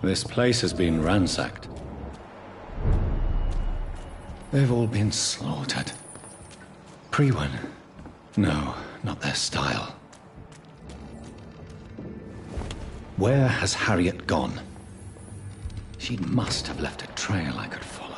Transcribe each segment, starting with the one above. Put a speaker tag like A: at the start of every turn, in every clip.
A: This place has been ransacked. They've all been slaughtered. Pre-one? No, not their style. Where has Harriet gone? She must have left a trail I could follow.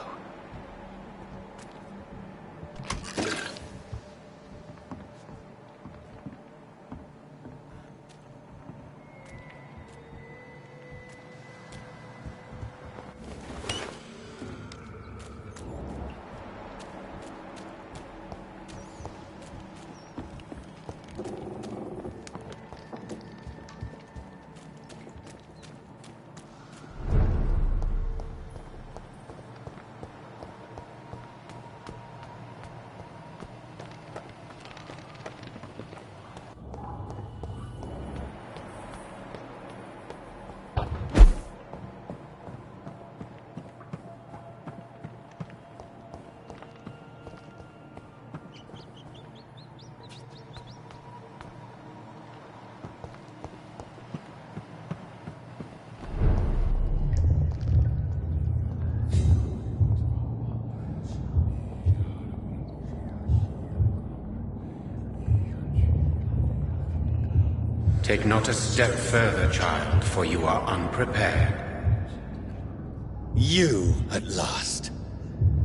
B: Take not a step further, child, for you are unprepared.
C: You, at last.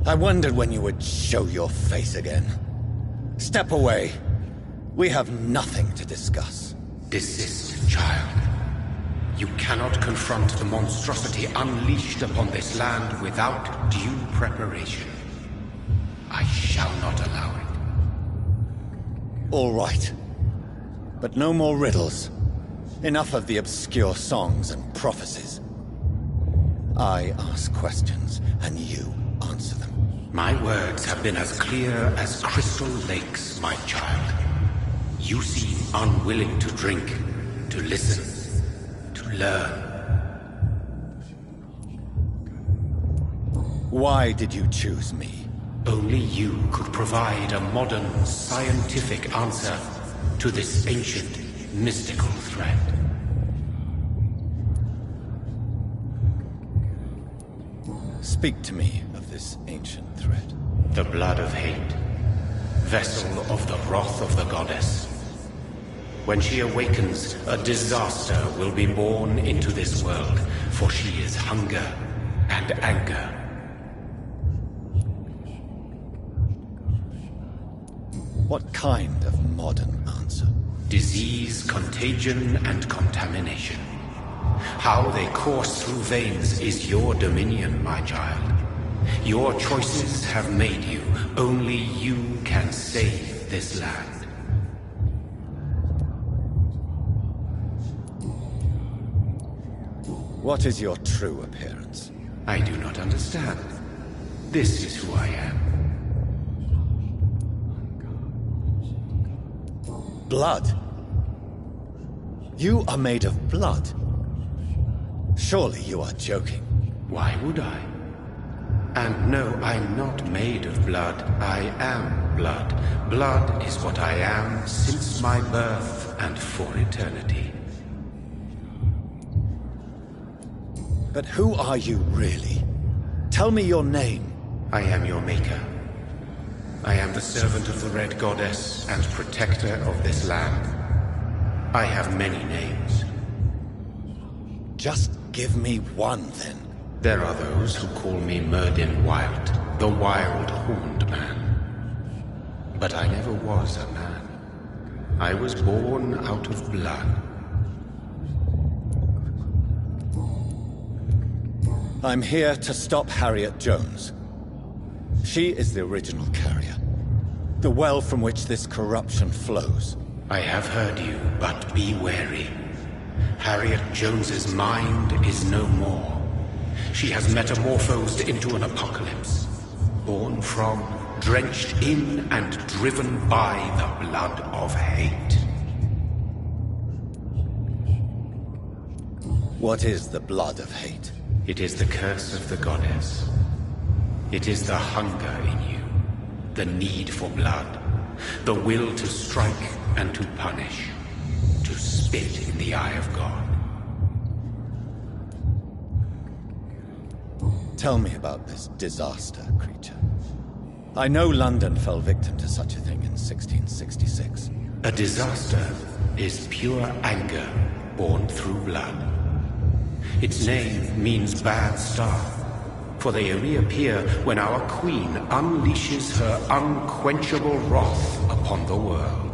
C: I wondered when you would show your face again. Step away. We have nothing to discuss.
B: Desist, child. You cannot confront the monstrosity unleashed upon this land without due preparation. I shall not allow it.
C: All right. But no more riddles. Enough of the obscure songs and prophecies. I ask questions, and you answer them.
B: My words have been as clear as crystal lakes, my child. You seem unwilling to drink, to listen, to learn.
C: Why did you choose me?
B: Only you could provide a modern, scientific answer to this ancient, mystical threat.
C: Speak to me of this ancient threat.
B: The blood of hate, vessel of the wrath of the goddess. When she awakens, a disaster will be born into this world, for she is hunger and anger.
C: What kind of modern answer?
B: Disease, contagion, and contamination. How they course through veins is your dominion, my child. Your choices have made you. Only you can save this land.
C: What is your true appearance?
B: I do not understand. This is who I am.
C: Blood? You are made of blood. Surely you are joking.
B: Why would I? And no, I'm not made of blood. I am blood. Blood is what I am since my birth and for eternity.
C: But who are you really? Tell me your name.
B: I am your maker. I am the servant of the Red Goddess and protector of this land. I have many names.
C: Just give me one, then.
B: There are those who call me Merdin Wild, the Wild Horned Man. But I never was a man. I was born out of blood.
C: I'm here to stop Harriet Jones. She is the original carrier. The well from which this corruption flows.
B: I have heard you, but be wary. Harriet Jones's mind is no more. She has metamorphosed into an apocalypse. Born from, drenched in, and driven by the blood of hate.
C: What is the blood of hate?
B: It is the curse of the goddess. It is the hunger in you, the need for blood, the will to strike and to punish, to spit in the eye of God.
C: Tell me about this disaster creature. I know London fell victim to such a thing in 1666.
B: A disaster is pure anger born through blood. Its name means bad star, for they reappear when our queen unleashes her unquenchable wrath upon the world.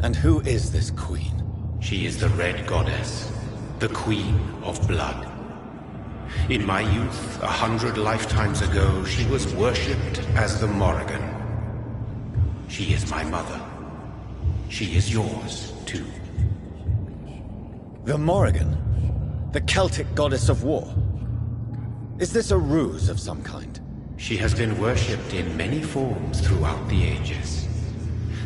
C: And who is this queen?
B: She is the Red Goddess, the Queen of Blood. In my youth, 100 lifetimes ago, she was worshipped as the Morrigan. She is my mother. She is yours, too.
C: The Morrigan? The Celtic goddess of war? Is this a ruse of some kind?
B: She has been worshipped in many forms throughout the ages.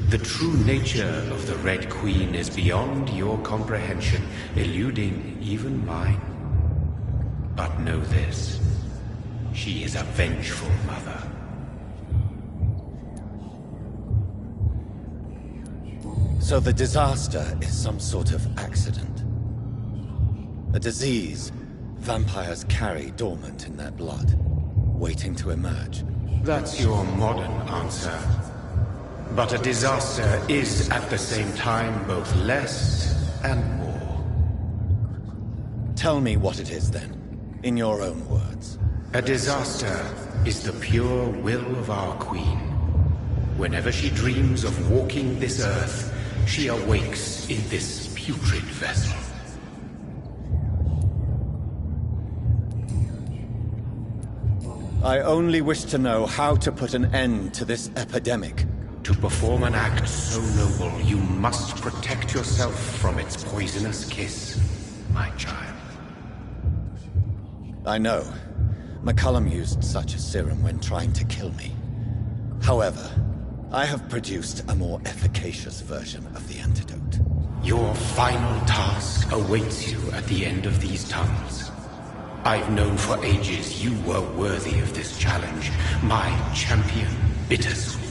B: The true nature of the Red Queen is beyond your comprehension, eluding even mine. But know this, she is a vengeful mother.
C: So the disaster is some sort of accident. A disease vampires carry dormant in their blood, waiting to emerge.
B: That's your modern answer. But a disaster is at the same time both less and more.
C: Tell me what it is then, in your own words.
B: A disaster is the pure will of our queen. Whenever she dreams of walking this earth, she awakes in this putrid vessel.
C: I only wish to know how to put an end to this epidemic.
B: To perform an act so noble, you must protect yourself from its poisonous kiss, my child.
C: I know. McCullum used such a serum when trying to kill me. However, I have produced a more efficacious version of the antidote.
B: Your final task awaits you at the end of these tunnels. I've known for ages you were worthy of this challenge, my champion, Bittersweet.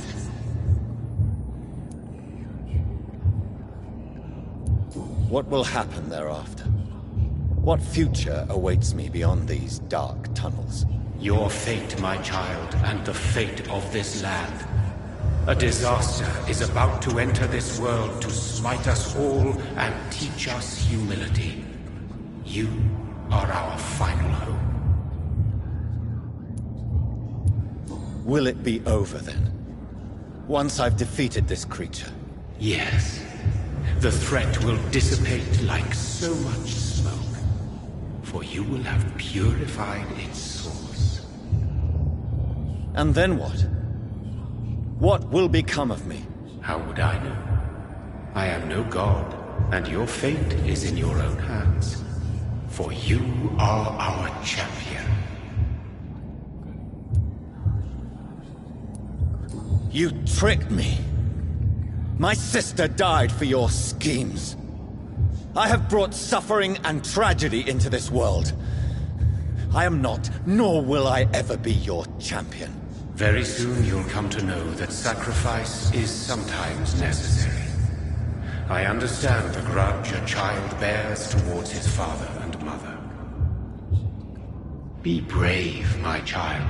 C: What will happen thereafter? What future awaits me beyond these dark tunnels?
B: Your fate, my child, and the fate of this land. A disaster is about to enter this world to smite us all and teach us humility. You are our final hope.
C: Will it be over then? Once I've defeated this creature?
B: Yes. The threat will dissipate like so much smoke, for you will have purified its source.
C: And then what? What will become of me?
B: How would I know? I am no god, and your fate is in your own hands. For you are our champion.
C: You tricked me! My sister died for your schemes. I have brought suffering and tragedy into this world. I am not, nor will I ever be your champion.
B: Very soon you'll come to know that sacrifice is sometimes necessary. I understand the grudge a child bears towards his father and mother. Be brave, my child.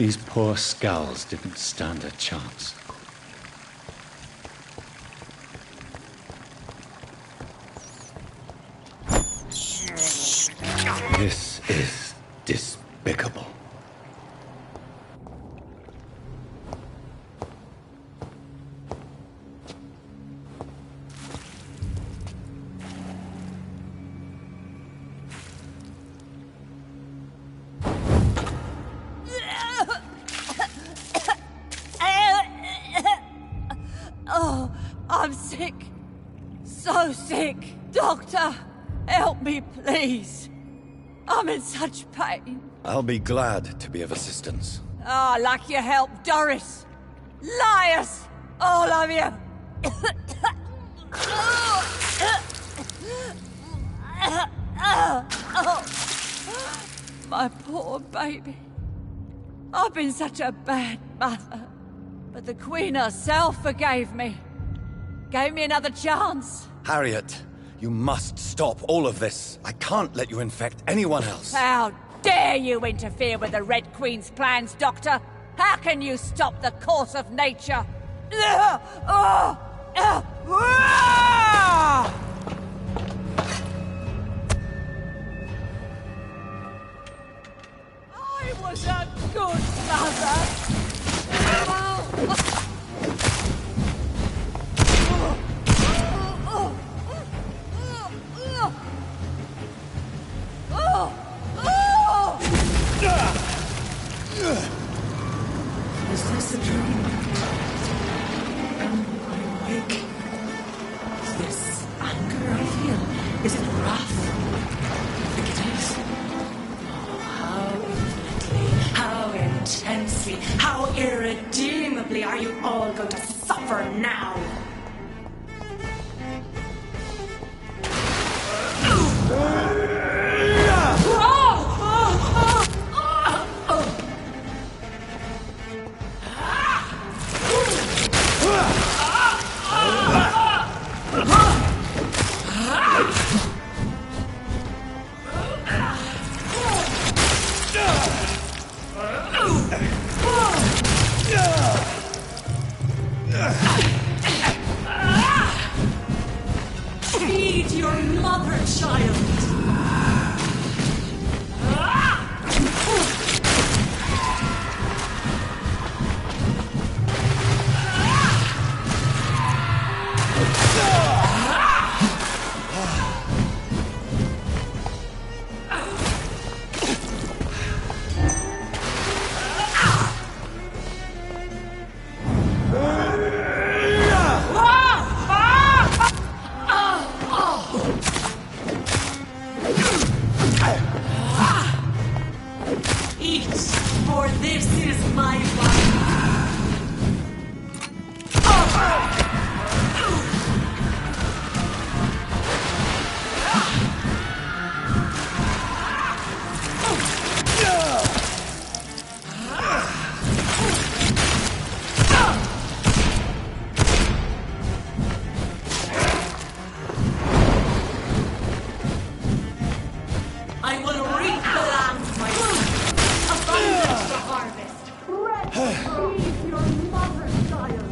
A: These poor skulls didn't stand a chance. This is despicable.
D: Oh, I'm sick. So sick. Doctor, help me, please. I'm in such pain.
C: I'll be glad to be of assistance.
D: Ah, like your help, Doris. Liars! All of you! My poor baby. I've been such a bad mother. But the Queen herself forgave me. Gave me another chance.
C: Harriet, you must stop all of this. I can't let you infect anyone else.
D: How dare you interfere with the Red Queen's plans, Doctor? How can you stop the course of nature? I was a good mother.
E: Is this a dream? Am I awake? Is this anger I feel? Is it wrath? I think it is. Oh, how infinitely, how intensely, how irredeemably are you all going to suffer now? Feed your mother, child! Eat, for this is my body. I will reap the land myself. Abundant the harvest. Feed your mother, child.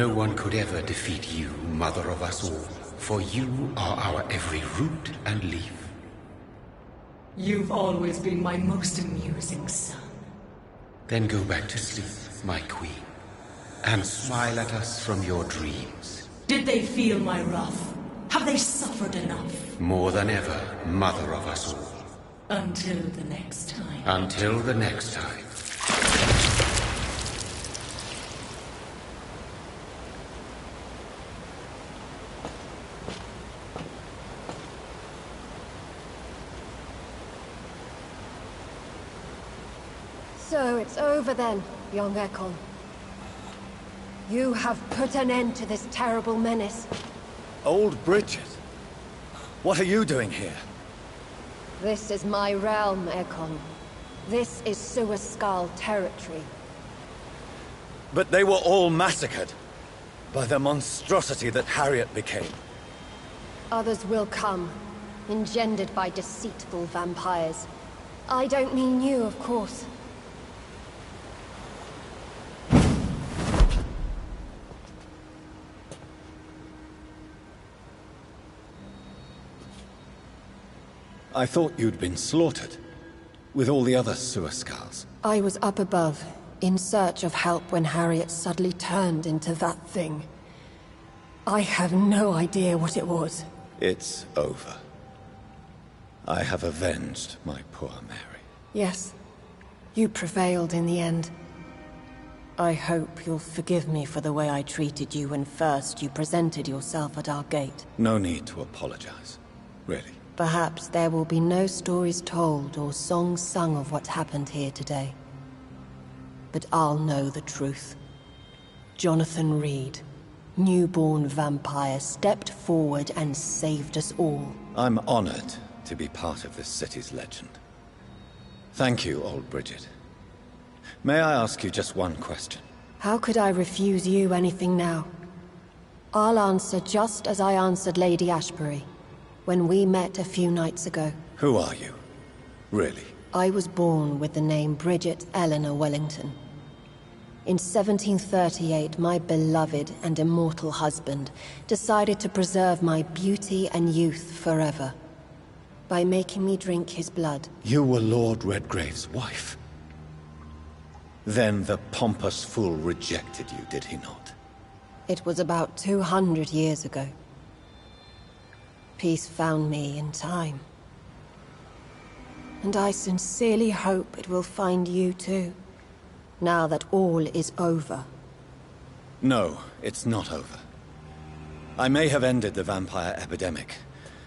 B: No one could ever defeat you, mother of us all, for you are our every root and leaf.
E: You've always been my most amusing son.
B: Then go back to sleep, my queen, and smile at us from your dreams.
E: Did they feel my wrath? Have they suffered enough?
B: More than ever, mother of us all.
E: Until the next time.
B: Until the next time.
F: So it's over then, young Ekon. You have put an end to this terrible menace.
C: Old Bridget? What are you doing here?
F: This is my realm, Ekon. This is Suascal territory.
C: But they were all massacred by the monstrosity that Harriet became.
F: Others will come, engendered by deceitful vampires. I don't mean you, of course.
C: I thought you'd been slaughtered, with all the other Suascals.
F: I was up above, in search of help when Harriet suddenly turned into that thing. I have no idea what it was.
C: It's over. I have avenged my poor Mary.
F: Yes, you prevailed in the end. I hope you'll forgive me for the way I treated you when first you presented yourself at our gate.
C: No need to apologize, really.
F: Perhaps there will be no stories told or songs sung of what happened here today. But I'll know the truth. Jonathan Reed, newborn vampire, stepped forward and saved us all.
C: I'm honored to be part of this city's legend. Thank you, old Bridget. May I ask you just one question?
F: How could I refuse you anything now? I'll answer just as I answered Lady Ashbury when we met a few nights ago.
C: Who are you? Really?
F: I was born with the name Bridget Eleanor Wellington. In 1738, my beloved and immortal husband decided to preserve my beauty and youth forever by making me drink his blood.
C: You were Lord Redgrave's wife. Then the pompous fool rejected you, did he not?
F: It was about 200 years ago. Peace found me in time. And I sincerely hope it will find you too, now that all is over.
C: No, it's not over. I may have ended the vampire epidemic,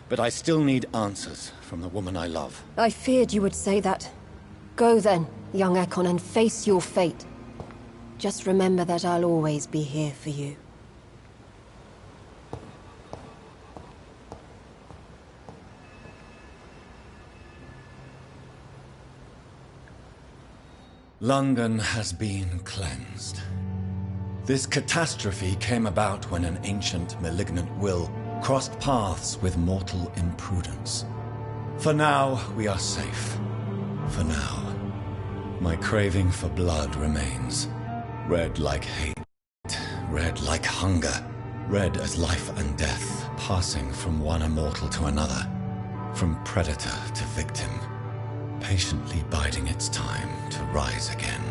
C: but I still need answers from the woman I love.
F: I feared you would say that. Go then, young Ekon, and face your fate. Just remember that I'll always be here for you.
C: London has been cleansed. This catastrophe came about when an ancient, malignant will crossed paths with mortal imprudence. For now, we are safe. For now. My craving for blood remains. Red like hate, red like hunger, red as life and death, passing from one immortal to another, from predator to victim, patiently biding its time to rise again.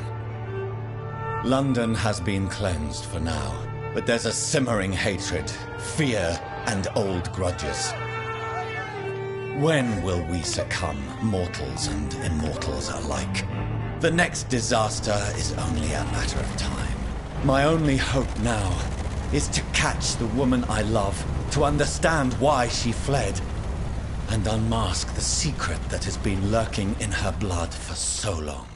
C: London has been cleansed for now, but there's a simmering hatred, fear, and old grudges. When will we succumb, mortals and immortals alike? The next disaster is only a matter of time. My only hope now is to catch the woman I love, to understand why she fled, and unmask the secret that has been lurking in her blood for so long.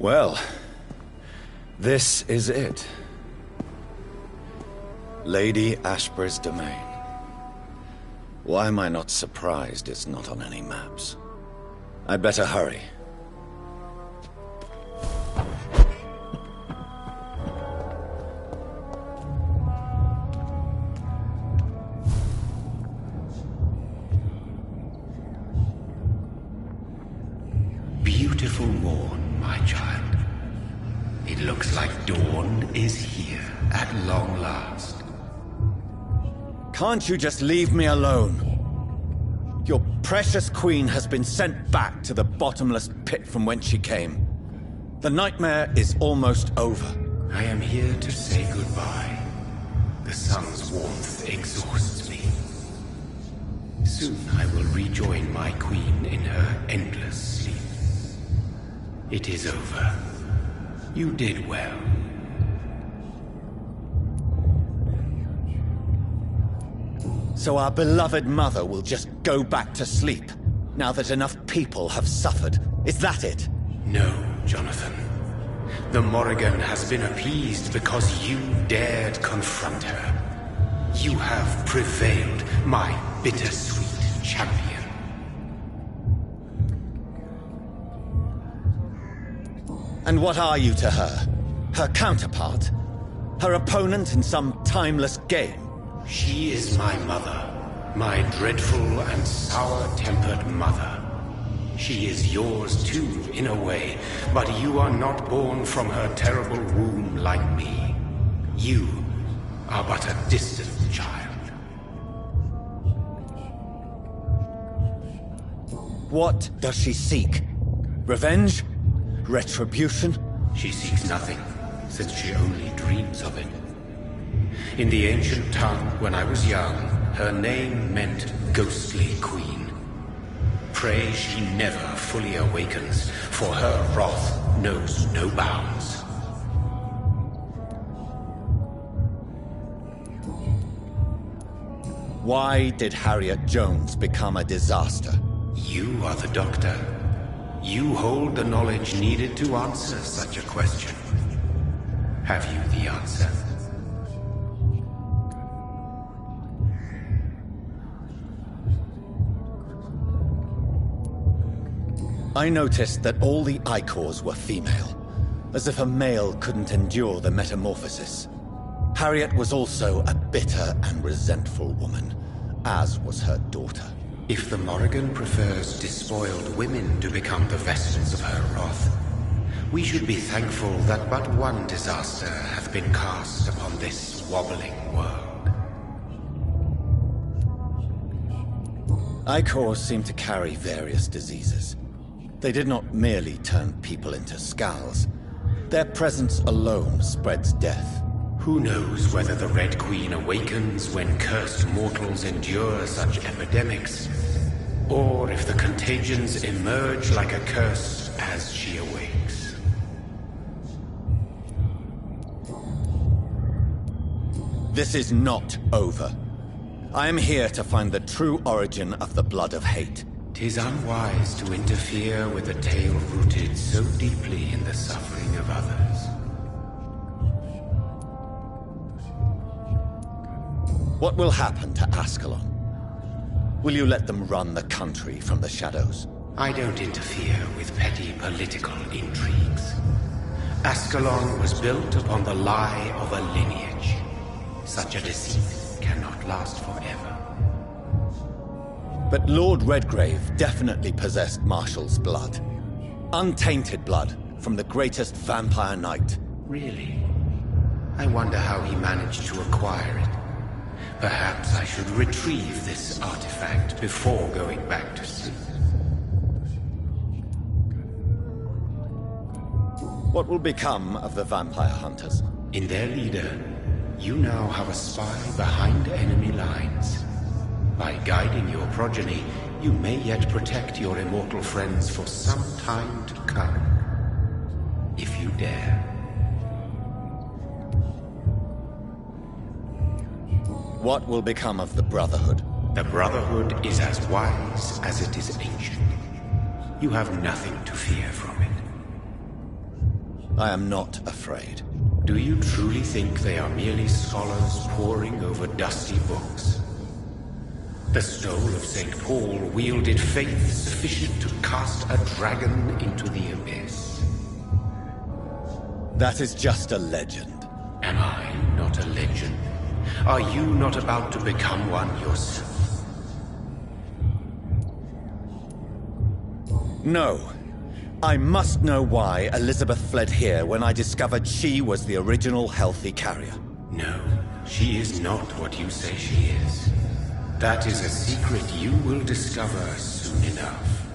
C: Well, This is it. Lady Ashbur's domain. Why am I not surprised it's not on any maps? I'd better hurry.
B: Beautiful morn, my child. It looks like dawn is here at long last.
C: Can't you just leave me alone? Your precious queen has been sent back to the bottomless pit from whence she came. The nightmare is almost over.
B: I am here to say goodbye. The sun's warmth exhausts me. Soon I will rejoin my queen in her endless sleep. It is over. You did well.
C: So our beloved mother will just go back to sleep, now that enough people have suffered. Is that it?
B: No, Jonathan. The Morrigan has been appeased because you dared confront her. You have prevailed, my bittersweet champion.
C: And what are you to her? Her counterpart? Her opponent in some timeless game?
B: She is my mother, my dreadful and sour-tempered mother. She is yours too, in a way, but you are not born from her terrible womb like me. You are but a distant child.
C: What does she seek? Revenge? Retribution?
B: She seeks nothing, since she only dreams of it. In the ancient tongue, when I was young, her name meant Ghostly Queen. Pray she never fully awakens, for her wrath knows no bounds.
C: Why did Harriet Jones become a disaster?
B: You are the doctor. You hold the knowledge needed to answer such a question. Have you the answer?
C: I noticed that all the Icors were female, as if a male couldn't endure the metamorphosis. Harriet was also a bitter and resentful woman, as was her daughter.
B: If the Morrigan prefers despoiled women to become the vessels of her wrath, we should be thankful that but one disaster hath been cast upon this wobbling world.
C: Icors seem to carry various diseases. They did not merely turn people into skulls. Their presence alone spreads death.
B: Who knows whether the Red Queen awakens when cursed mortals endure such epidemics, or if the contagions emerge like a curse as she awakes.
C: This is not over. I am here to find the true origin of the blood of hate.
B: 'Tis unwise to interfere with a tale rooted so deeply in the suffering of others.
C: What will happen to Ascalon? Will you let them run the country from the shadows?
B: I don't interfere with petty political intrigues. Ascalon was built upon the lie of a lineage. Such a deceit cannot last forever.
C: But Lord Redgrave definitely possessed Marshall's blood. Untainted blood from the greatest vampire knight.
B: Really? I wonder how he managed to acquire it. Perhaps I should retrieve this artifact before going back to sleep.
C: What will become of the vampire hunters?
B: In their leader, you now have a spy behind enemy lines. By guiding your progeny, you may yet protect your immortal friends for some time to come. If you dare.
C: What will become of the Brotherhood?
B: The Brotherhood is as wise as it is ancient. You have nothing to fear from it.
C: I am not afraid.
B: Do you truly think they are merely scholars poring over dusty books? The stole of St. Paul wielded faith sufficient to cast a dragon into the abyss.
C: That is just a legend.
B: Am I not a legend? Are you not about to become one yourself?
C: No. I must know why Elizabeth fled here when I discovered she was the original healthy carrier.
B: No, she is not what you say she is. That is a secret you will discover soon enough.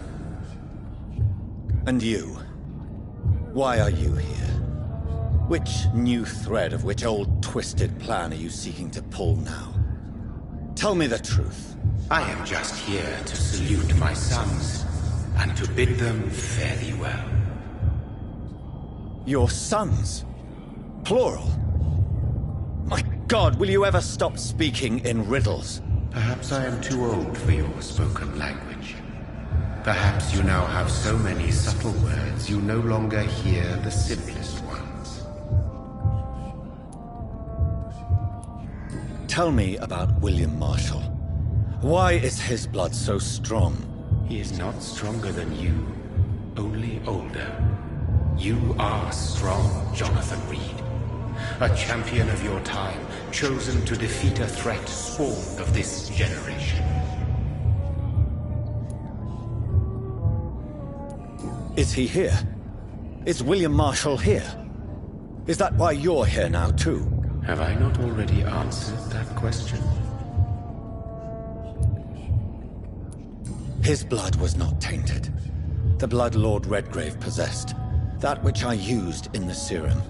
C: And you? Why are you here? Which new thread of which old twisted plan are you seeking to pull now? Tell me the truth.
B: I am just here to salute my sons, and to bid them fare thee well.
C: Your sons? Plural? My God, will you ever stop speaking in riddles?
B: Perhaps I am too old for your spoken language. Perhaps you now have so many subtle words you no longer hear the simplest ones.
C: Tell me about William Marshall. Why is his blood so strong?
B: He is not stronger than you, only older. You are strong, Jonathan Reed. A champion of your time, chosen to defeat a threat spawned of this generation.
C: Is he here? Is William Marshall here? Is that why you're here now, too?
B: Have I not already answered that question?
C: His blood was not tainted. The blood Lord Redgrave possessed. That which I used in the serum.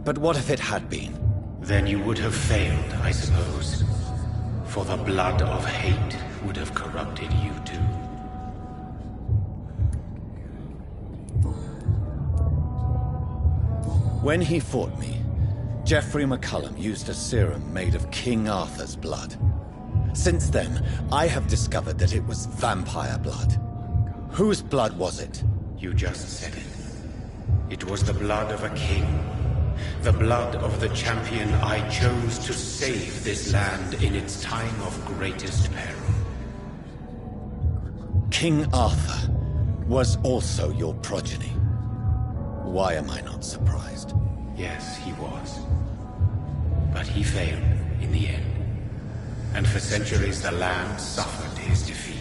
C: But what if it had been?
B: Then you would have failed, I suppose. For the blood of hate would have corrupted you too.
C: When he fought me, Geoffrey McCullum used a serum made of King Arthur's blood. Since then, I have discovered that it was vampire blood. Whose blood was it?
B: You just said it. It was the blood of a king. The blood of the champion I chose to save this land in its time of greatest peril.
C: King Arthur was also your progeny. Why am I not surprised?
B: Yes, he was. But he failed in the end. And for centuries the land suffered his defeat.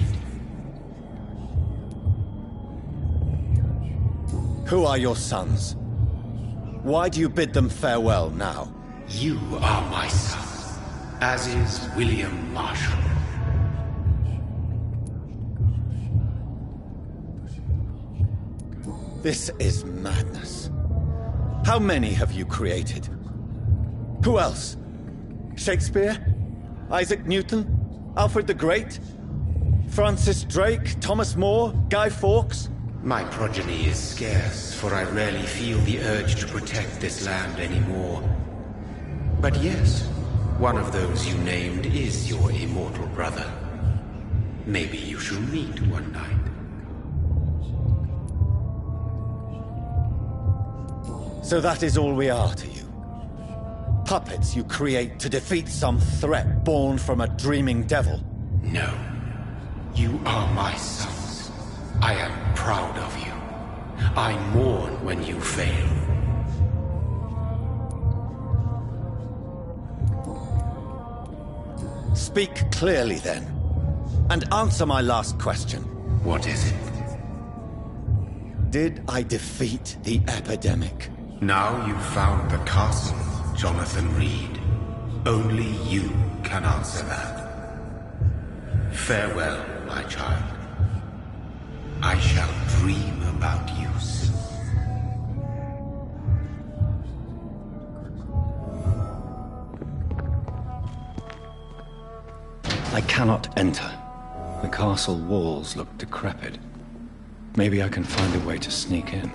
C: Who are your sons? Why do you bid them farewell now?
B: You are my son, as is William Marshall.
C: This is madness. How many have you created? Who else? Shakespeare? Isaac Newton? Alfred the Great? Francis Drake? Thomas More? Guy Fawkes?
B: My progeny is scarce, for I rarely feel the urge to protect this land anymore. But yes, one of those you named is your immortal brother. Maybe you shall meet one night.
C: So that is all we are to you? Puppets you create to defeat some threat born from a dreaming devil?
B: No. You are my sons. I am proud of you. I mourn when you fail.
C: Speak clearly then, and answer my last question.
B: What is it?
C: Did I defeat the epidemic?
B: Now you've found the castle, Jonathan Reed. Only you can answer that. Farewell, my child. I shall dream about you soon.
A: I cannot enter. The castle walls look decrepit. Maybe I can find a way to sneak in.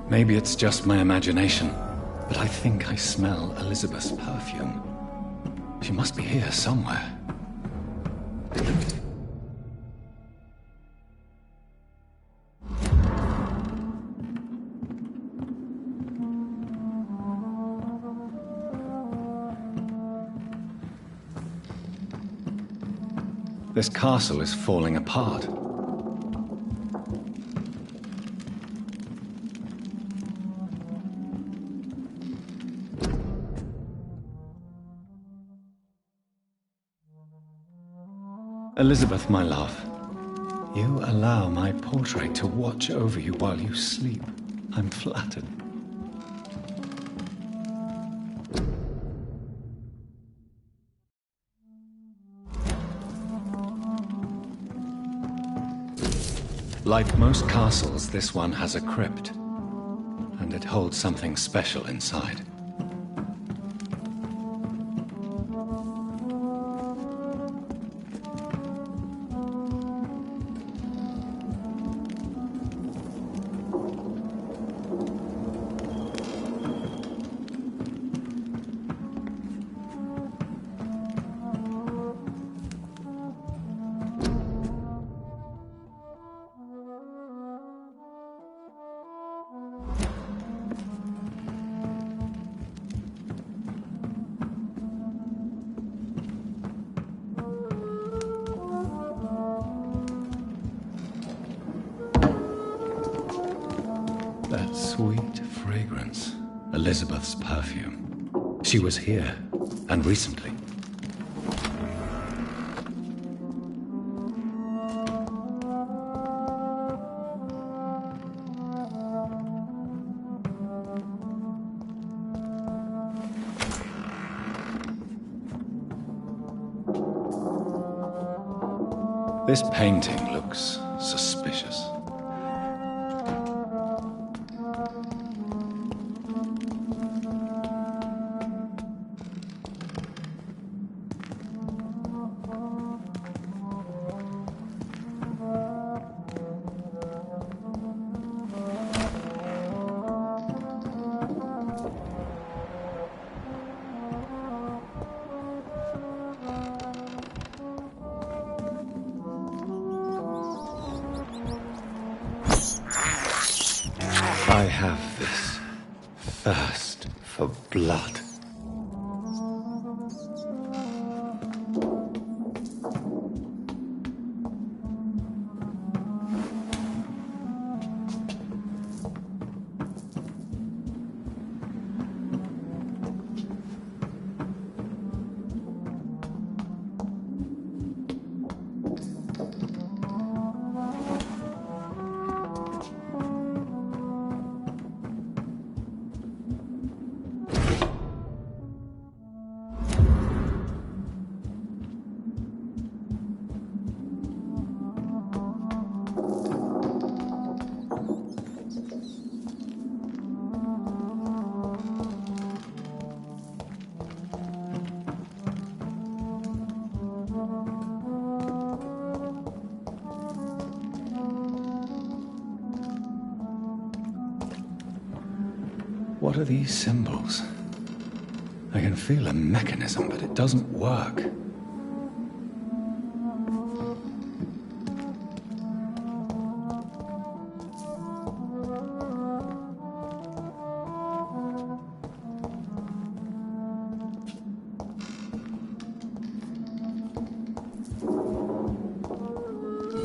A: Maybe it's just my imagination, but I think I smell Elizabeth's perfume. She must be here somewhere. This castle is falling apart. Elizabeth, my love, you allow my portrait to watch over you while you sleep. I'm flattered. Like most castles, this one has a crypt, and it holds something special inside. That sweet fragrance. Elizabeth's perfume. She was here, and recently. This painting looks suspicious. I have this thirst for blood. What are these symbols? I can feel a mechanism, but it doesn't work.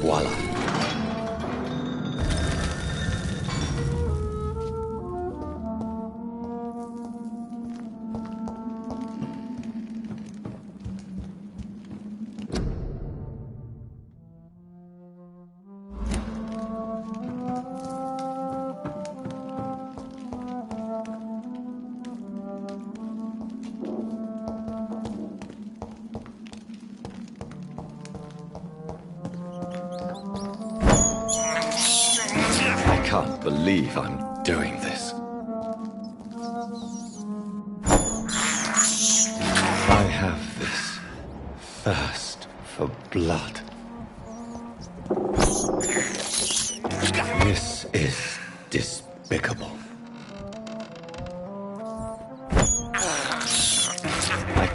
A: Voila. I can't believe I'm doing this. I have this thirst for blood. This is despicable.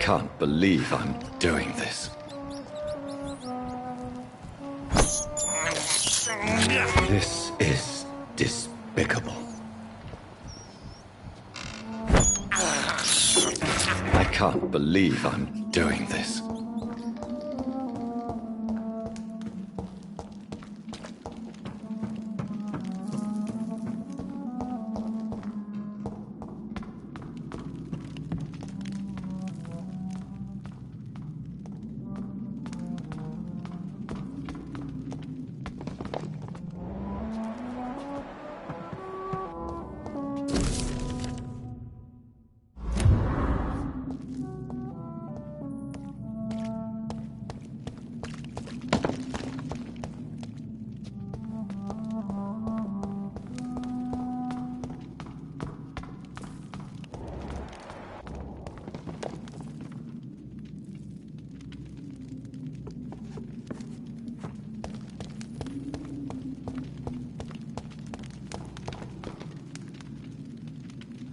C: can't believe I'm doing this. This is despicable. I can't believe I'm doing this.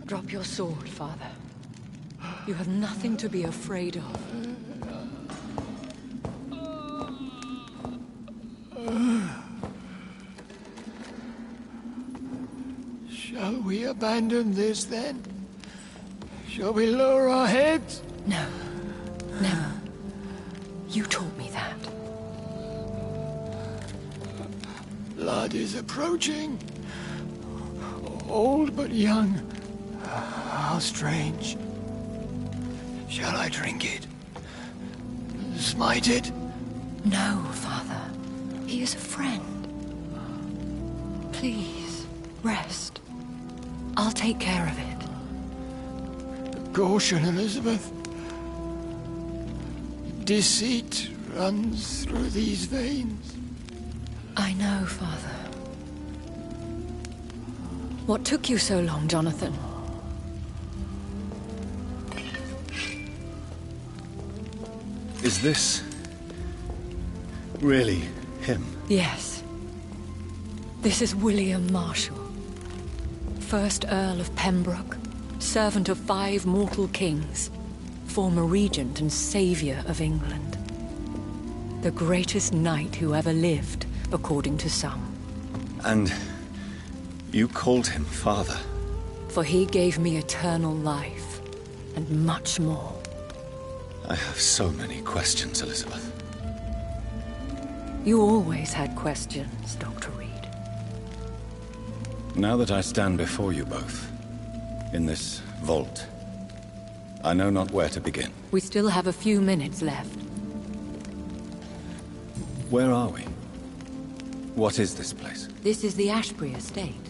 E: Drop your sword, Father. You have nothing to be afraid of.
G: Shall we abandon this, then? Shall we lower our heads?
E: No. Never. You taught me that.
G: Blood is approaching. Old but young. How strange. Shall I drink it? Smite it?
E: No, Father. He is a friend. Please, rest. I'll take care of it.
G: Caution, Elizabeth. Deceit runs through these veins.
E: I know, Father. What took you so long, Jonathan?
C: Is this really him?
E: Yes. This is William Marshall, 1st Earl of Pembroke, servant of 5 mortal kings, former regent and saviour of England. The greatest knight who ever lived, according to some.
C: And you called him father?
E: For he gave me eternal life, and much more.
C: I have so many questions, Elizabeth.
E: You always had questions, Dr. Reed.
C: Now that I stand before you both, in this vault, I know not where to begin.
E: We still have a few minutes left.
C: Where are we? What is this place?
E: This is the Ashbury estate.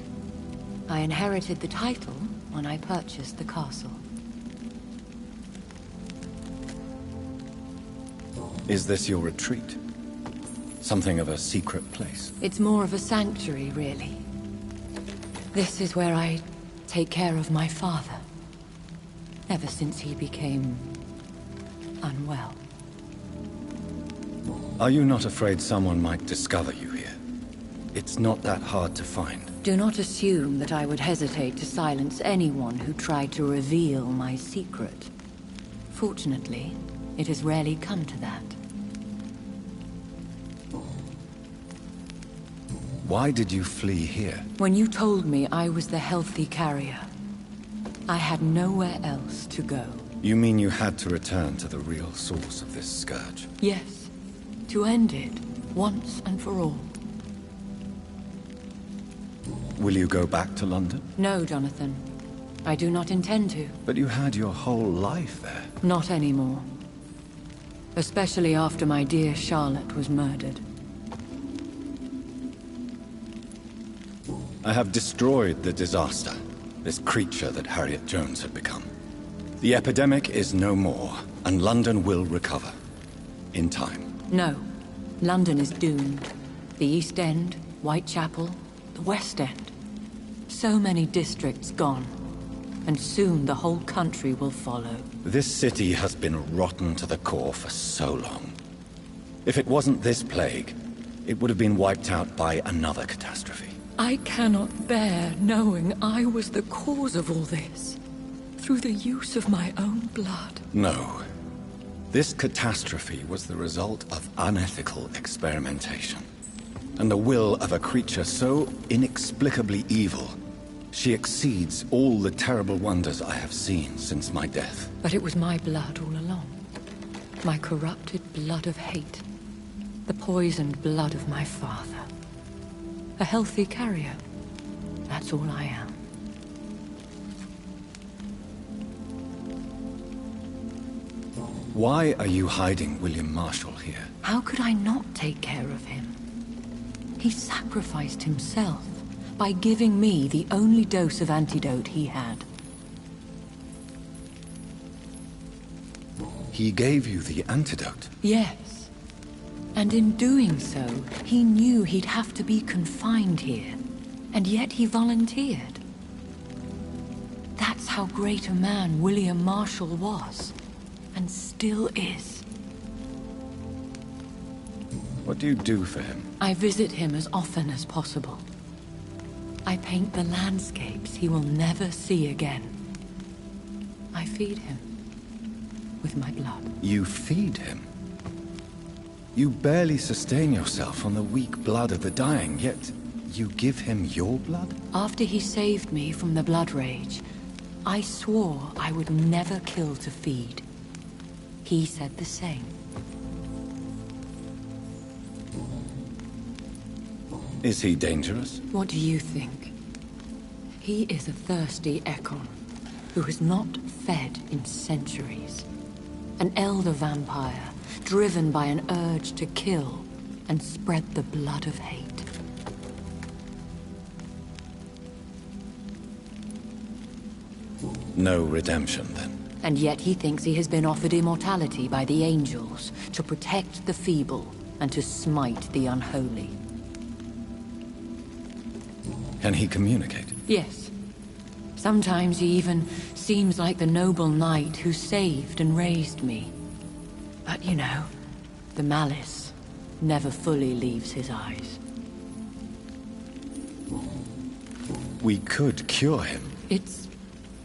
E: I inherited the title when I purchased the castle.
C: Is this your retreat? Something of a secret place?
E: It's more of a sanctuary, really. This is where I take care of my father. Ever since he became unwell.
C: Are you not afraid someone might discover you here? It's not that hard to find.
E: Do not assume that I would hesitate to silence anyone who tried to reveal my secret. Fortunately, it has rarely come to that.
C: Why did you flee here?
E: When you told me I was the healthy carrier, I had nowhere else to go.
C: You mean you had to return to the real source of this scourge?
E: Yes, to end it, once and for all.
C: Will you go back to London?
E: No, Jonathan. I do not intend to.
C: But you had your whole life there.
E: Not anymore. Especially after my dear Charlotte was murdered.
C: I have destroyed the disaster, this creature that Harriet Jones had become. The epidemic is no more, and London will recover. In time.
E: No. London is doomed. The East End, Whitechapel, the West End. So many districts gone. And soon the whole country will follow.
C: This city has been rotten to the core for so long. If it wasn't this plague, it would have been wiped out by another catastrophe.
E: I cannot bear knowing I was the cause of all this. Through the use of my own blood.
C: No. This catastrophe was the result of unethical experimentation, and the will of a creature so inexplicably evil. She exceeds all the terrible wonders I have seen since my death.
E: But it was my blood all along. My corrupted blood of hate. The poisoned blood of my father. A healthy carrier. That's all I am.
C: Why are you hiding William Marshall here?
E: How could I not take care of him? He sacrificed himself by giving me the only dose of antidote he had.
C: He gave you the antidote?
E: Yes. And in doing so, he knew he'd have to be confined here. And yet he volunteered. That's how great a man William Marshall was. And still is.
C: What do you do for him?
E: I visit him as often as possible. I paint the landscapes he will never see again. I feed him with my blood.
C: You feed him? You barely sustain yourself on the weak blood of the dying, yet you give him your blood?
E: After he saved me from the blood rage, I swore I would never kill to feed. He said the same.
C: Is he dangerous?
E: What do you think? He is a thirsty Ekon, who has not fed in centuries. An elder vampire, driven by an urge to kill and spread the blood of hate.
C: No redemption, then?
E: And yet he thinks he has been offered immortality by the angels to protect the feeble and to smite the unholy.
C: Can he communicate?
E: Yes. Sometimes he even seems like the noble knight who saved and raised me. But you know, the malice never fully leaves his eyes.
C: We could cure him.
E: It's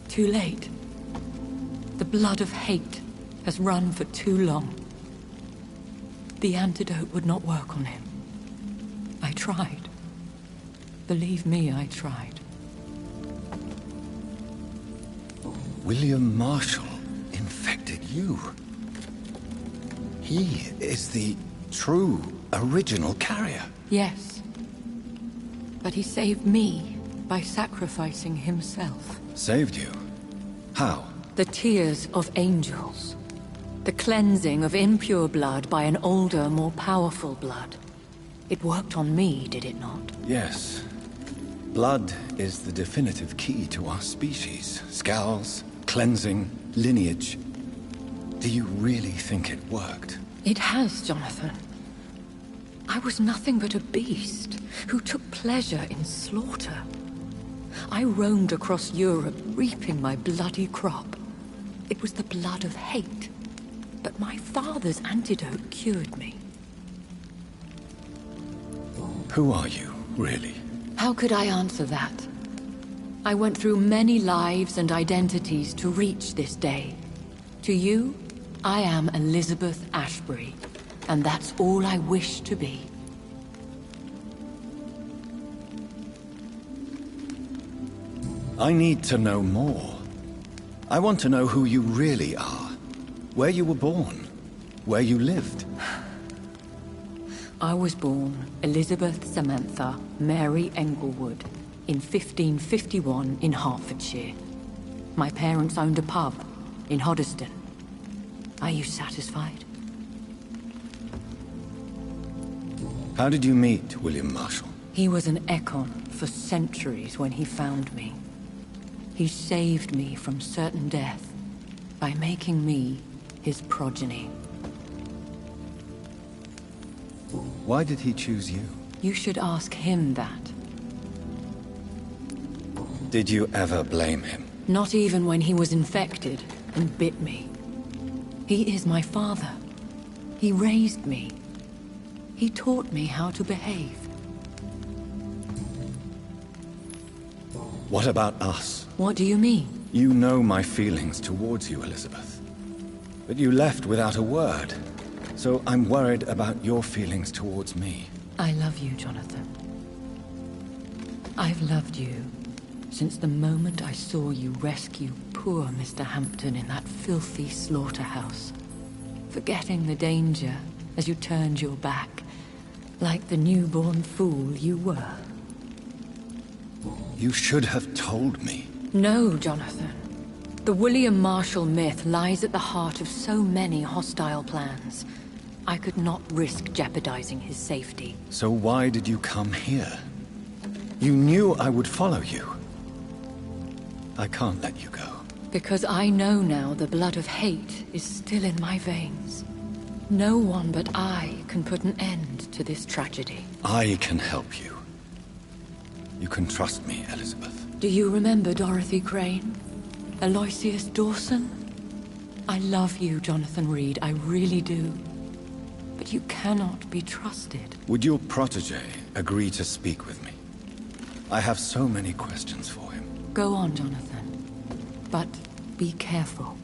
E: too late. The blood of hate has run for too long. The antidote would not work on him. I tried. Believe me, I tried.
C: William Marshall infected you. He is the true, original carrier.
E: Yes. But he saved me by sacrificing himself.
C: Saved you? How?
E: The tears of angels. The cleansing of impure blood by an older, more powerful blood. It worked on me, did it not?
C: Yes. Blood is the definitive key to our species. Scowls, cleansing, lineage. Do you really think it worked?
E: It has, Jonathan. I was nothing but a beast who took pleasure in slaughter. I roamed across Europe, reaping my bloody crop. It was the blood of hate. But my father's antidote cured me.
C: Who are you, really?
E: How could I answer that? I went through many lives and identities to reach this day. To you, I am Elizabeth Ashbury, and that's all I wish to be.
C: I need to know more. I want to know who you really are. Where you were born. Where you lived.
E: I was born Elizabeth Samantha Mary Englewood in 1551 in Hertfordshire. My parents owned a pub in Hoddesdon. Are you satisfied?
C: How did you meet William Marshall?
E: He was an Ekon for centuries when he found me. He saved me from certain death by making me his progeny.
C: Why did he choose you?
E: You should ask him that.
C: Did you ever blame him?
E: Not even when he was infected and bit me. He is my father. He raised me. He taught me how to behave.
C: What about us?
E: What do you mean?
C: You know my feelings towards you, Elizabeth. But you left without a word. So I'm worried about your feelings towards me.
E: I love you, Jonathan. I've loved you since the moment I saw you rescue poor Mr. Hampton in that filthy slaughterhouse, forgetting the danger as you turned your back, like the newborn fool you were.
C: You should have told me.
E: No, Jonathan. The William Marshall myth lies at the heart of so many hostile plans. I could not risk jeopardizing his safety.
C: So why did you come here? You knew I would follow you. I can't let you go.
E: Because I know now the blood of hate is still in my veins. No one but I can put an end to this tragedy.
C: I can help you. You can trust me, Elizabeth.
E: Do you remember Dorothy Crane? Aloysius Dawson? I love you, Jonathan Reed, I really do. But you cannot be trusted.
C: Would your protege agree to speak with me? I have so many questions for him.
E: Go on, Jonathan. But be careful.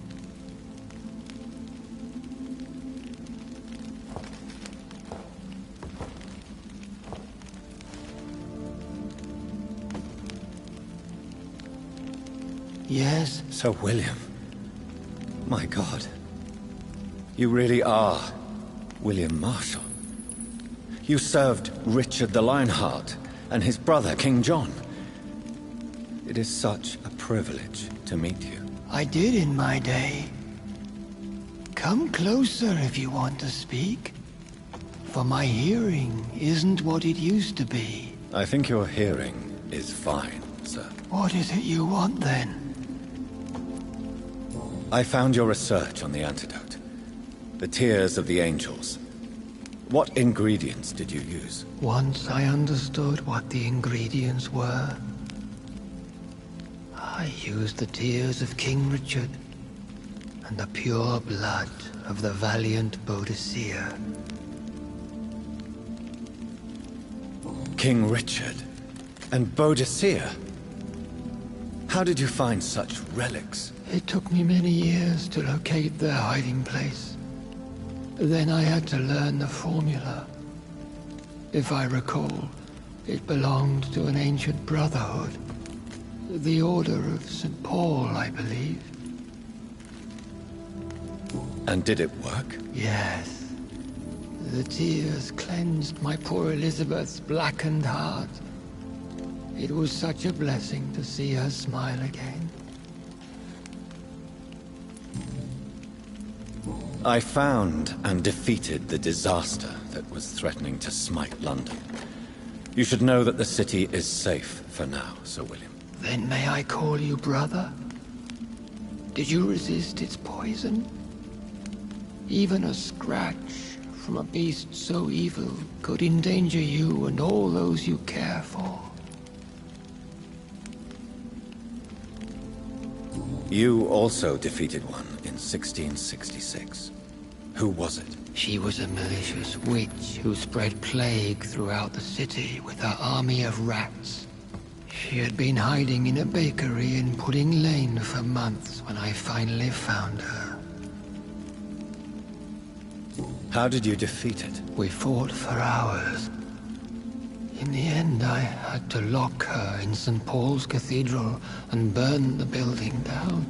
G: Yes?
C: Sir William. My God. You really are William Marshall. You served Richard the Lionheart and his brother, King John. It is such a privilege to meet you.
G: I did in my day. Come closer if you want to speak. For my hearing isn't what it used to be.
C: I think your hearing is fine, sir.
G: What is it you want then?
C: I found your research on the antidote. The tears of the angels. What ingredients did you use?
G: Once I understood what the ingredients were, I used the tears of King Richard and the pure blood of the valiant Boadicea.
C: King Richard and Boadicea? How did you find such relics?
G: It took me many years to locate their hiding place. Then I had to learn the formula. If I recall, it belonged to an ancient brotherhood. The Order of St. Paul, I believe.
C: And did it work?
G: Yes. The tears cleansed my poor Elizabeth's blackened heart. It was such a blessing to see her smile again.
C: I found and defeated the disaster that was threatening to smite London. You should know that the city is safe for now, Sir William.
G: Then may I call you brother? Did you resist its poison? Even a scratch from a beast so evil could endanger you and all those you care for.
C: You also defeated one in 1666. Who was it?
G: She was a malicious witch who spread plague throughout the city with her army of rats. She had been hiding in a bakery in Pudding Lane for months when I finally found her.
C: How did you defeat it?
G: We fought for hours. In the end, I had to lock her in St. Paul's Cathedral and burn the building down.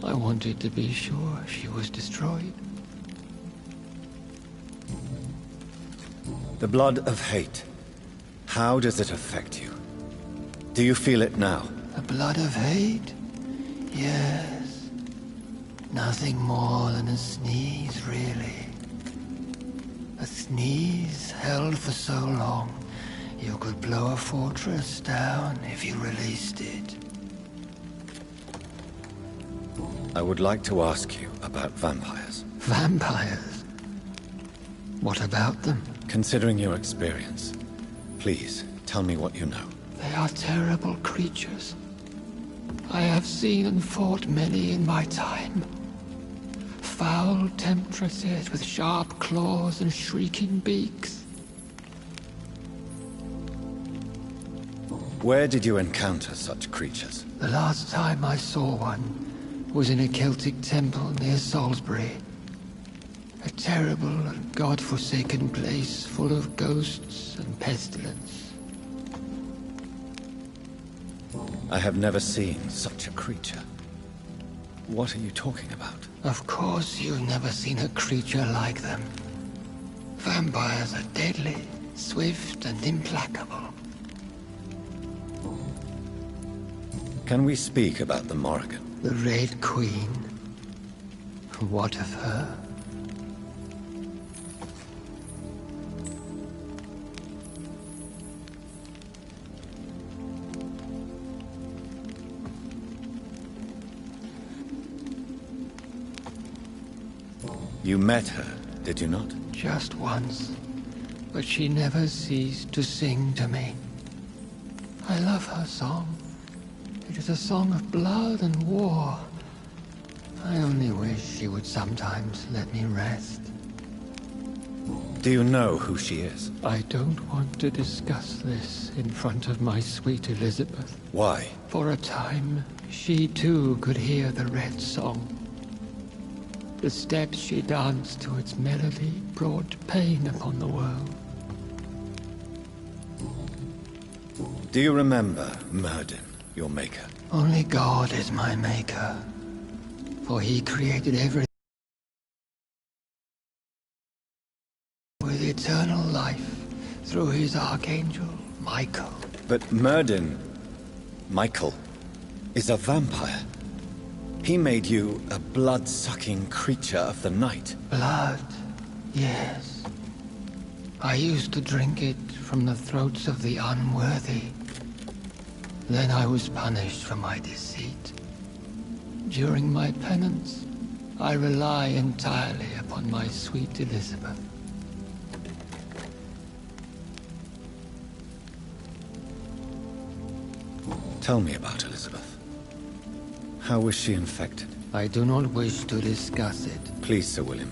G: I wanted to be sure she was destroyed.
C: The blood of hate. How does it affect you? Do you feel it now?
G: The blood of hate? Yes. Nothing more than a sneeze, really. A sneeze held for so long, you could blow a fortress down if you released it.
C: I would like to ask you about vampires.
G: Vampires? What about them?
C: Considering your experience, please tell me what you know.
G: They are terrible creatures. I have seen and fought many in my time. Foul temptresses with sharp claws and shrieking beaks.
C: Where did you encounter such creatures?
G: The last time I saw one was in a Celtic temple near Salisbury. A terrible and god-forsaken place full of ghosts and pestilence.
C: I have never seen such a creature. What are you talking about?
G: Of course you've never seen a creature like them. Vampires are deadly, swift and implacable.
C: Can we speak about the Morrigan?
G: The Red Queen. What of her?
C: You met her, did you not?
G: Just once. But she never ceased to sing to me. I love her song. It is a song of blood and war. I only wish she would sometimes let me rest.
C: Do you know who she is?
G: I don't want to discuss this in front of my sweet Elizabeth.
C: Why?
G: For a time, she too could hear the Red Song. The steps she danced to its melody brought pain upon the world.
C: Do you remember Myrddin, your maker?
G: Only God is my maker, for he created everything with eternal life through his archangel, Michael.
C: But Myrddin, Michael, is a vampire. He made you a blood-sucking creature of the night.
G: Blood, yes. I used to drink it from the throats of the unworthy. Then I was punished for my deceit. During my penance, I rely entirely upon my sweet Elizabeth.
C: Tell me about Elizabeth. How was she infected?
G: I do not wish to discuss it.
C: Please, Sir William.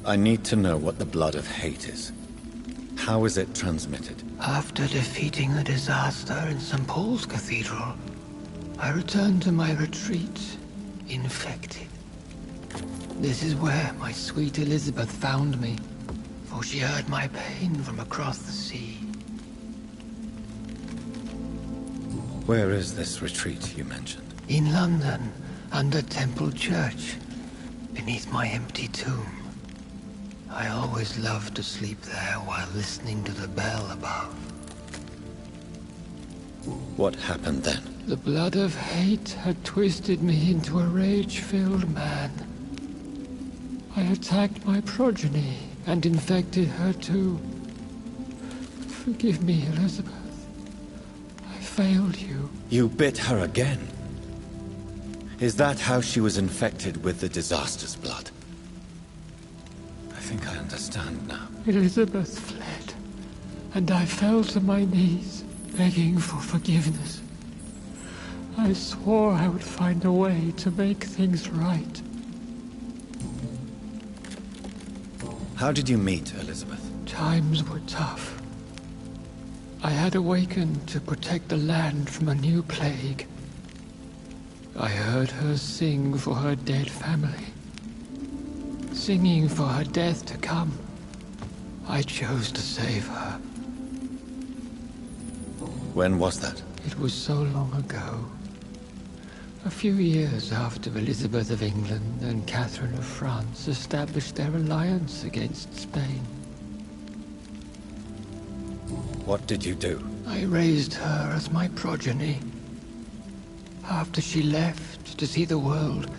C: I need to know what the blood of hate is. How is it transmitted?
G: After defeating the disaster in St. Paul's Cathedral, I returned to my retreat, infected. This is where my sweet Elizabeth found me, for she heard my pain from across the sea.
C: Where is this retreat you mentioned?
G: In London, under Temple Church, beneath my empty tomb. I always loved to sleep there while listening to the bell above.
C: What happened then?
G: The blood of hate had twisted me into a rage-filled man. I attacked my progeny and infected her too. Forgive me, Elizabeth. I failed you.
C: You bit her again? Is that how she was infected with the disaster's blood? I think I understand now.
G: Elizabeth fled, and I fell to my knees, begging for forgiveness. I swore I would find a way to make things right.
C: How did you meet Elizabeth?
G: Times were tough. I had awakened to protect the land from a new plague. I heard her sing for her dead family. Singing for her death to come. I chose to save her.
C: When was that?
G: It was so long ago. A few years after Elizabeth of England and Catherine of France established their alliance against Spain.
C: What did you do?
G: I raised her as my progeny. After she left to see the world,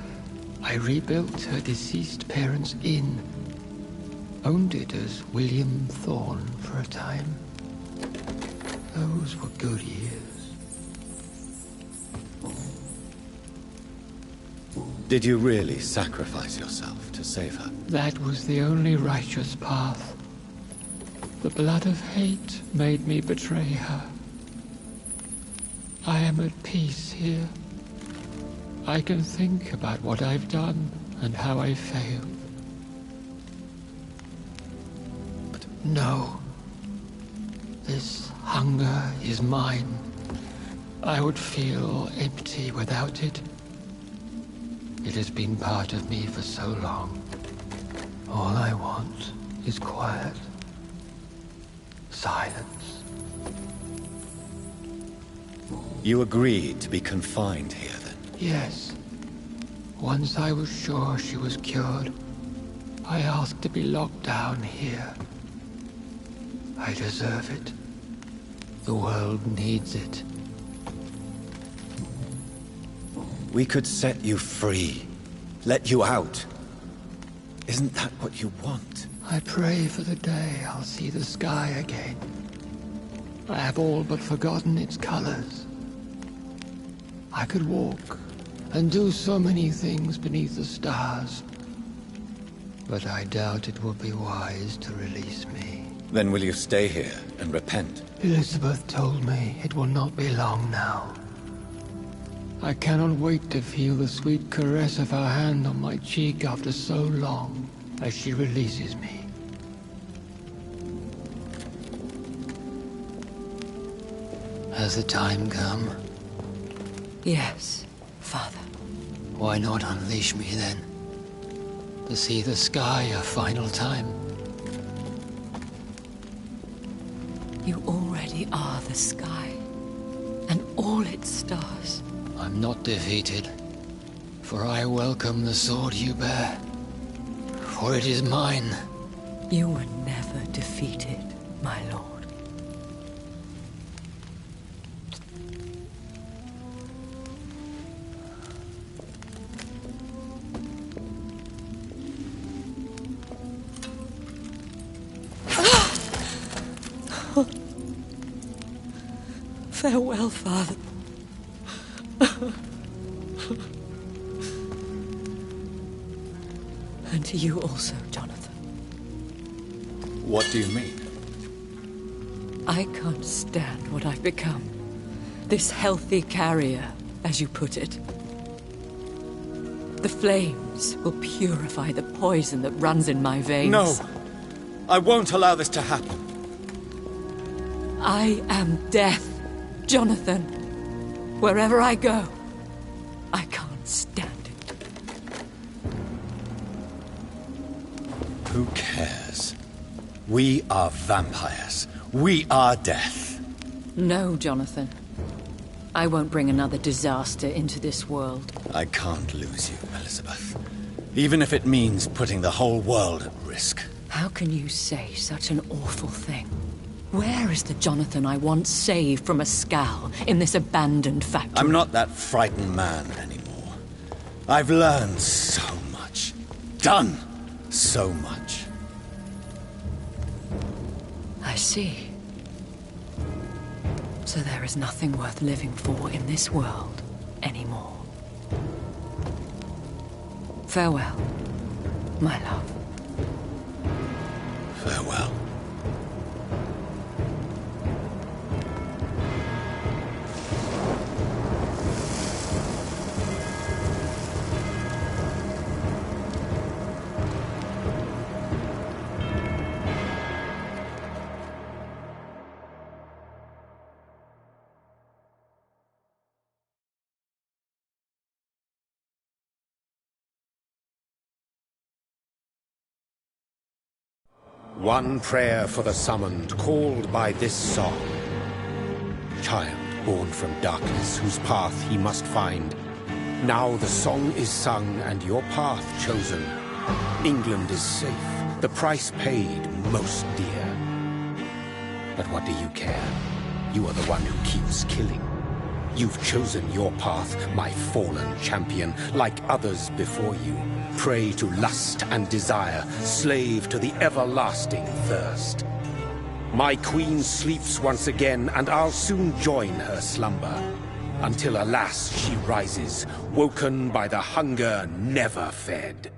G: I rebuilt her deceased parents' inn. Owned it as William Thorne for a time. Those were good years.
C: Did you really sacrifice yourself to save her?
G: That was the only righteous path. The blood of hate made me betray her. I am at peace here. I can think about what I've done and how I failed. But no. This hunger is mine. I would feel empty without it. It has been part of me for so long. All I want is quiet. Silence.
C: You agreed to be confined here, then?
G: Yes. Once I was sure she was cured, I asked to be locked down here. I deserve it. The world needs it.
C: We could set you free. Let you out. Isn't that what you want?
G: I pray for the day I'll see the sky again. I have all but forgotten its colors. I could walk and do so many things beneath the stars. But I doubt it will be wise to release me.
C: Then will you stay here and repent?
G: Elizabeth told me it will not be long now. I cannot wait to feel the sweet caress of her hand on my cheek after so long, as she releases me. Has the time come?
E: Yes, Father.
G: Why not unleash me then? To see the sky a final time?
E: You already are the sky, and all its stars.
G: I'm not defeated, for I welcome the sword you bear, for it is mine.
E: You were never defeated, my lord. Farewell, Father. And to you also, Jonathan.
C: What do you mean?
E: I can't stand what I've become. This healthy carrier, as you put it. The flames will purify the poison that runs in my veins.
C: No! I won't allow this to happen.
E: I am death, Jonathan. Wherever I go, I can't stand it.
C: Who cares? We are vampires. We are death.
E: No, Jonathan. I won't bring another disaster into this world.
C: I can't lose you, Elizabeth. Even if it means putting the whole world at risk.
E: How can you say such an awful thing? Where is the Jonathan I once saved from a scowl in this abandoned factory?
C: I'm not that frightened man anymore. I've learned so much. Done so much.
E: I see. So there is nothing worth living for in this world anymore. Farewell, my love.
C: Farewell.
B: One prayer for the summoned, called by this song. Child born from darkness, whose path he must find. Now the song is sung, and your path chosen. England is safe, the price paid most dear. But what do you care? You are the one who keeps killing. You've chosen your path, my fallen champion, like others before you. Prey to lust and desire, slave to the everlasting thirst. My queen sleeps once again, and I'll soon join her slumber. Until alas, she rises, woken by the hunger never fed.